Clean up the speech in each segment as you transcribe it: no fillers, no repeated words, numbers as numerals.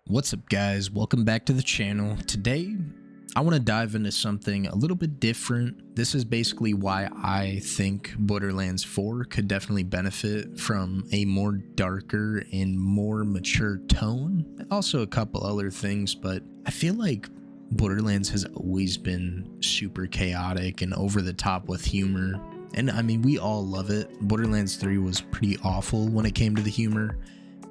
What's up, guys? Welcome back to the channel. Today I want to dive into something a little bit different. This is basically why I think Borderlands 4 could definitely benefit from a more darker and more mature tone. Also a couple other things, but I feel like Borderlands has always been super chaotic and over the top with humor. And I mean, we all love it. Borderlands 3 was pretty awful when it came to the humor,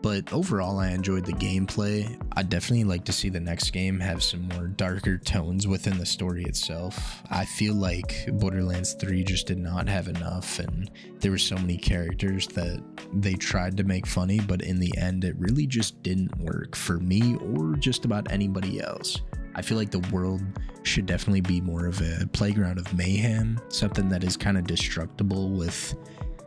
but overall I enjoyed the gameplay. I'd definitely like to see the next game have some more darker tones within the story itself. I feel like Borderlands 3 just did not have enough, and there were so many characters that they tried to make funny, but in the end it really just didn't work for me or just about anybody else. I feel like the world should definitely be more of a playground of mayhem, something that is kind of destructible with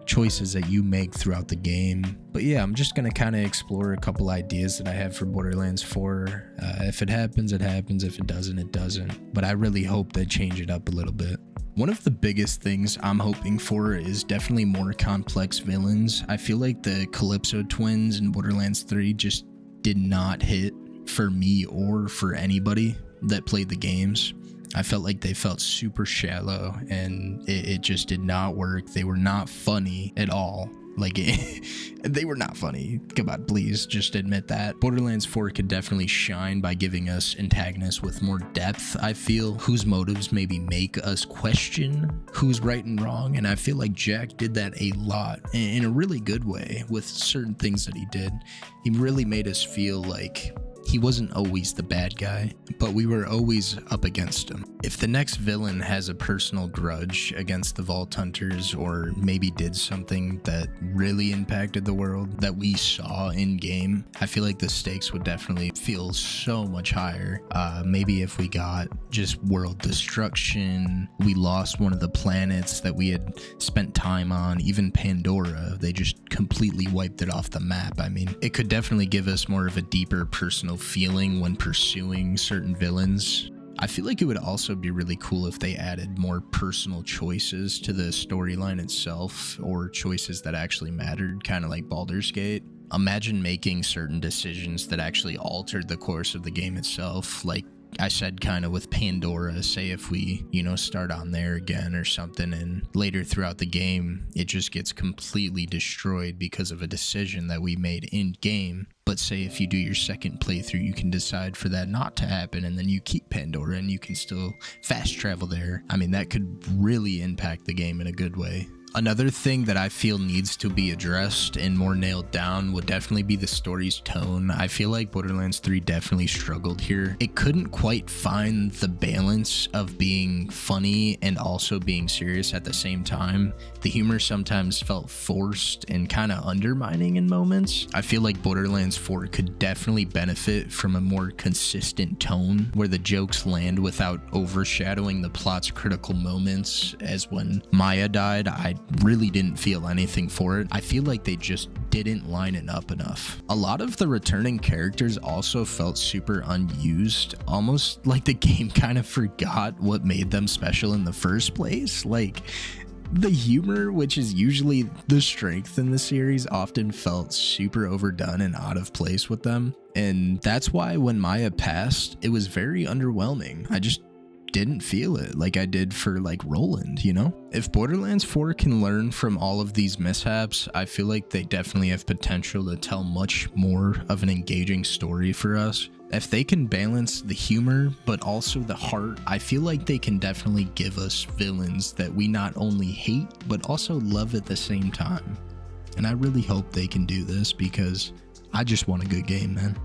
choices that you make throughout the game. But yeah, I'm just gonna kind of explore a couple ideas that I have for Borderlands 4. If it happens, it happens. If it doesn't, it doesn't. But I really hope they change it up a little bit. One of the biggest things I'm hoping for is definitely more complex villains. I feel like the Calypso twins in Borderlands 3 just did not hit for me or for anybody that played the games. I felt like they felt super shallow and it just did not work. They were not funny at all. They were not funny. Come on, please just admit that. Borderlands 4 could definitely shine by giving us antagonists with more depth, I feel, whose motives maybe make us question who's right and wrong. And I feel like Jack did that a lot in a really good way with certain things that he did. He really made us feel like he wasn't always the bad guy, but we were always up against him. If the next villain has a personal grudge against the Vault Hunters, or maybe did something that really impacted the world that we saw in game, I feel like the stakes would definitely feel so much higher. Maybe if we got just world destruction, we lost one of the planets that we had spent time on, even Pandora, they just completely wiped it off the map. I mean, it could definitely give us more of a deeper personal feeling when pursuing certain villains. I feel like it would also be really cool if they added more personal choices to the storyline itself, or choices that actually mattered, kind of like Baldur's Gate. Imagine making certain decisions that actually altered the course of the game itself, like I said, kind of with Pandora. Say if we, start on there again or something, and later throughout the game, it just gets completely destroyed because of a decision that we made in game. But say if you do your second playthrough, you can decide for that not to happen, and then you keep Pandora and you can still fast travel there. I mean, that could really impact the game in a good way. Another thing that I feel needs to be addressed and more nailed down would definitely be the story's tone. I feel like Borderlands 3 definitely struggled here. It couldn't quite find the balance of being funny and also being serious at the same time. The humor sometimes felt forced and kind of undermining in moments. I feel like Borderlands 4 could definitely benefit from a more consistent tone where the jokes land without overshadowing the plot's critical moments, as when Maya died, I really didn't feel anything for it. I feel like they just didn't line it up enough. A lot of the returning characters also felt super unused, almost like the game kind of forgot what made them special in the first place. Like, the humor, which is usually the strength in the series, often felt super overdone and out of place with them. And that's why when Maya passed, it was very underwhelming. I just didn't feel it like I did for like Roland, If Borderlands 4 can learn from all of these mishaps, I feel like they definitely have potential to tell much more of an engaging story for us. If they can balance the humor but also the heart, I feel like they can definitely give us villains that we not only hate but also love at the same time. And I really hope they can do this, because I just want a good game, man.